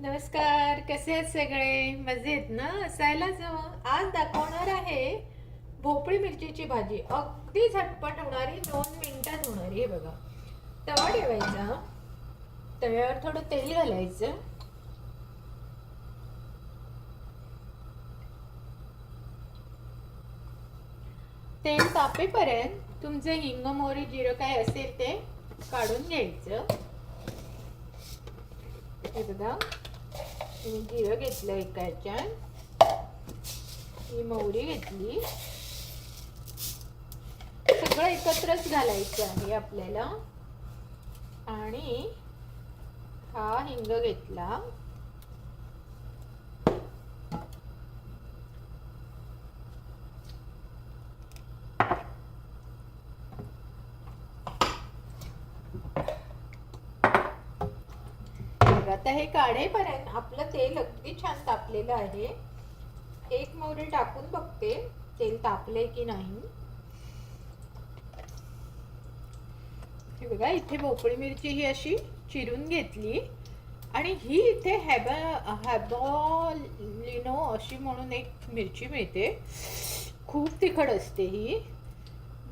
नमस्कार, कसे आहेत सगळे? मजेत ना? असायलाच हवं. आज दाखवणार आहे भोपळी मिरचीची भाजी. अगदी झटपट होणारी, 2 मिनिटात होणारी. हे बघा, तवा ठेवायचा, तव्यावर थोडं तेल घालायचं. तेल तापेपर्यंत तुमचे हिंग, मोहरी, जिरं काय असेल ते काढून घ्यायचं. हे बघा, मी जिरं घेतलं एका ह्याच्यात, ही मोहरी घेतली. सगळं एकत्रच घालायचं आहे आपल्याला. आणि हा हिंग घेतला. आता हे काढेपर्यंत आपलं तेल अगदी छान तापलेलं आहे. एक मोहरी टाकून बघते तेल तापले की नाही. हे बघा, इथे भोपळी मिरची ही अशी चिरून घेतली. आणि ही इथे हॅबॉलिनो अशी म्हणून एक मिरची मिळते. खूप तिखट असते ही,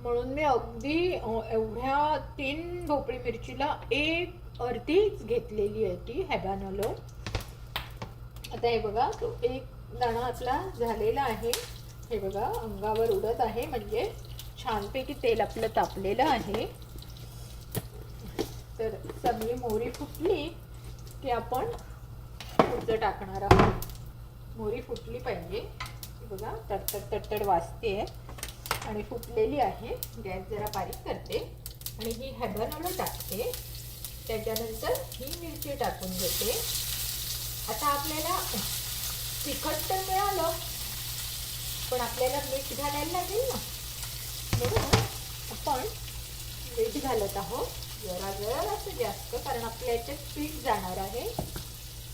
म्हणून मी अगदी एवढ्या 3 भोपळी मिरचीला एक अर्धीच घेतलेली आहे ती हॅबानोलो. आता हे बघा, तो एक दाणा आपला झालेला आहे. हे बघा, अंगावर उडत आहे, म्हणजे छानपैकी तेल आपलं तापलेलं आहे. तर सगळी मोहरी फुटली की आपण पुढचं टाकणार आहोत. मोहरी फुटली पाहिजे. हे बघा, तडतड तडतड वाजते आणि फुटलेली आहे. गॅस जरा बारीक करते आणि ही हॅबानोलो टाकते. त्याच्यानंतर ही मिरची टाकून घेते. आता आपल्याला तिखट तर मिळालं, पण आपल्याला मीठ घालायला लागेल ना, म्हणून आपण मीठ घालत आहोत. जरा असं जास्त, कारण आपल्या याच्यात पीठ जाणार आहे.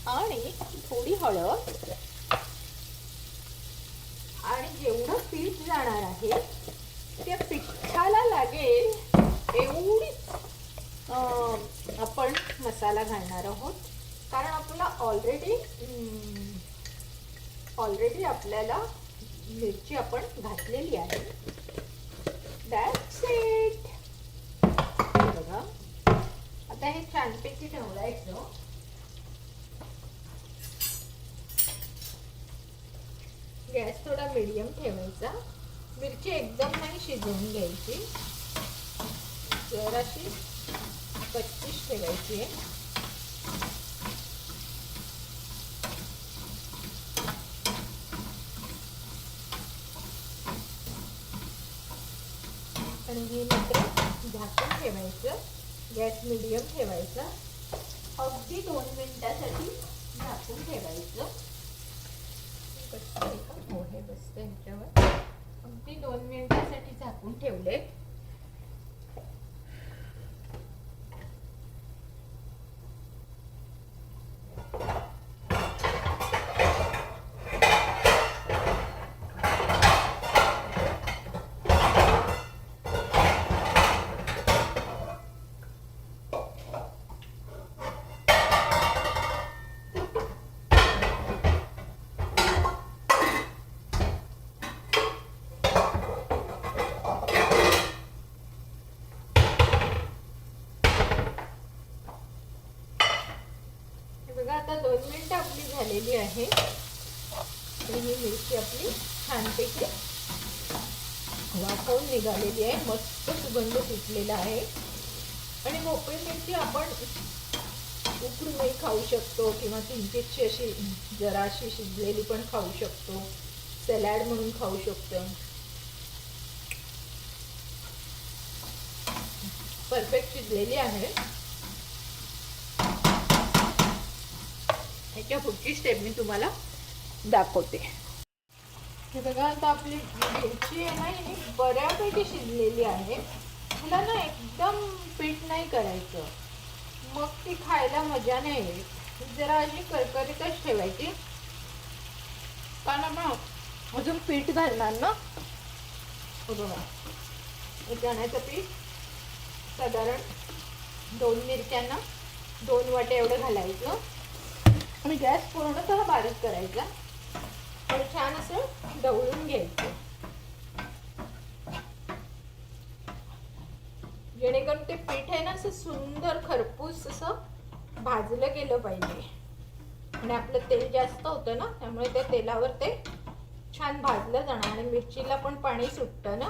आणि थोडी हळद. आणि जेवढं पीठ जाणार आहे त्या पिठाला लागेल एवढीच आपण मसाला घालणार आहोत. कारण आपला ऑलरेडी आपल्याला मिरची आपण घातलेली आहे. That's it. बघा, आता हे छानपैकी ठेवायचं. गॅस थोडा मीडियम ठेवायचा. मिरची एकदम नाही शिजवून घ्यायची, जराशी कच्चीच ठेवायची आहे. आणि ही मात्र झाकून ठेवायचं. गॅस मीडियम ठेवायचा. अगदी 2 मिनिटासाठी झाकून ठेवायचं. हो, हे बसते ह्याच्यावर. अगदी 2 मिनिटासाठी झाकून ठेवले. बघा, आता 2 मिनिटं आपली झालेली आहे. ही मिरची आपली छानपैकी वाफवून निघालेली आहे. मस्त सुगंध सुटलेला आहे. आणि भोपळी मिरची आपण उकडूनही खाऊ शकतो, किंवा किंचितशी अशी जराशी शिजलेली पण खाऊ शकतो. सॅलड म्हणून खाऊ शकतो. परफेक्ट शिजलेली आहे. ह्याच्या पुढची स्टेप मी तुम्हाला दाखवते. हे बघा, आता आपली मिरची आहे ना, ही बऱ्यापैकी शिजलेली आहे. तुला ना एकदम पीठ नाही करायचं, मग ती खायला मजा नाही येईल. जरा अशी करकरीतच ठेवायची, कारण आपण अजून पीठ घालणार ना. बघा, चण्याचं पीठ साधारण 2 मिरच्यांना 2 वाटे एवढं घालायचं. आणि गॅस पूर्णतः बारीक करायचा आणि छान असं ढवळून घ्यायचं, जेणेकरून ते पीठ आहे ना असं सुंदर खरपूस असं भाजलं गेलं पाहिजे. आणि आपलं तेल जास्त होतं ना, त्यामुळे त्या तेलावर ते छान भाजलं जाणार. आणि मिरचीला पण पाणी सुटतं ना.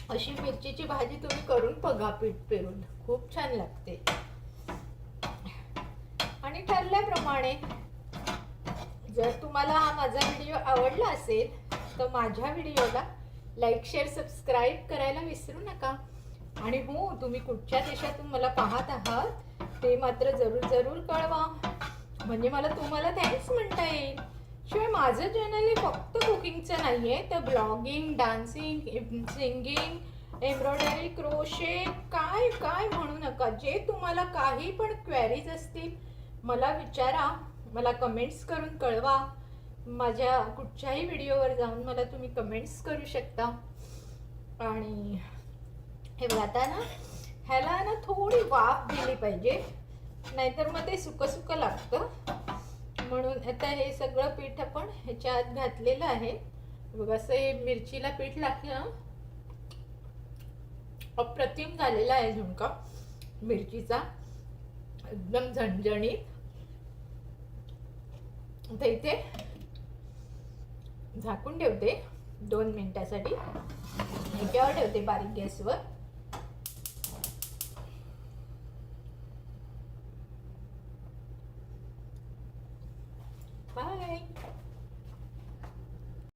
अशी मिरचीची भाजी तुम्ही करून बघा पीठ पेरून, खूप छान लागते. आणि ठरल्याप्रमाणे जर तुम्हाला हा माझा व्हिडिओ आवडला असेल तर माझ्या व्हिडिओला लाईक शेअर सबस्क्राईब करायला विसरू नका. आणि हो, तुम्ही कुठच्या देशातून मला पाहत आहात ते मात्र जरूर कळवा, म्हणजे मला तुम्हाला थँक्स म्हणता येईल. शिवाय माझं चॅनल हे फक्त कुकिंगचं नाही आहे, तर blogging, dancing, singing, embroidery, crochet, काय काय म्हणू नका. जे तुम्हाला काही पण क्वेरीज असतील मला विचारा, मला कमेंट्स करून कळवा. माझ्या कुठच्याही व्हिडिओवर जाऊन मला तुम्ही कमेंट्स करू शकता. आणि हे बघा, आता ना ह्याला ना थोडी वाफ दिली पाहिजे, नाहीतर मग ते सुकं सुकं लागतं. म्हणून आता हे सगळं पीठ आपण ह्याच्यात घातलेलं आहे. बघा, असं हे मिरचीला पीठ लागलं, अप्रतिम झालेला आहे झुणका मिरचीचा, एकदम झणझणीत. आता इथे झाकून ठेवते 2 मिनिटासाठी, ह्याच्यावर ठेवते बारीक गॅसवर.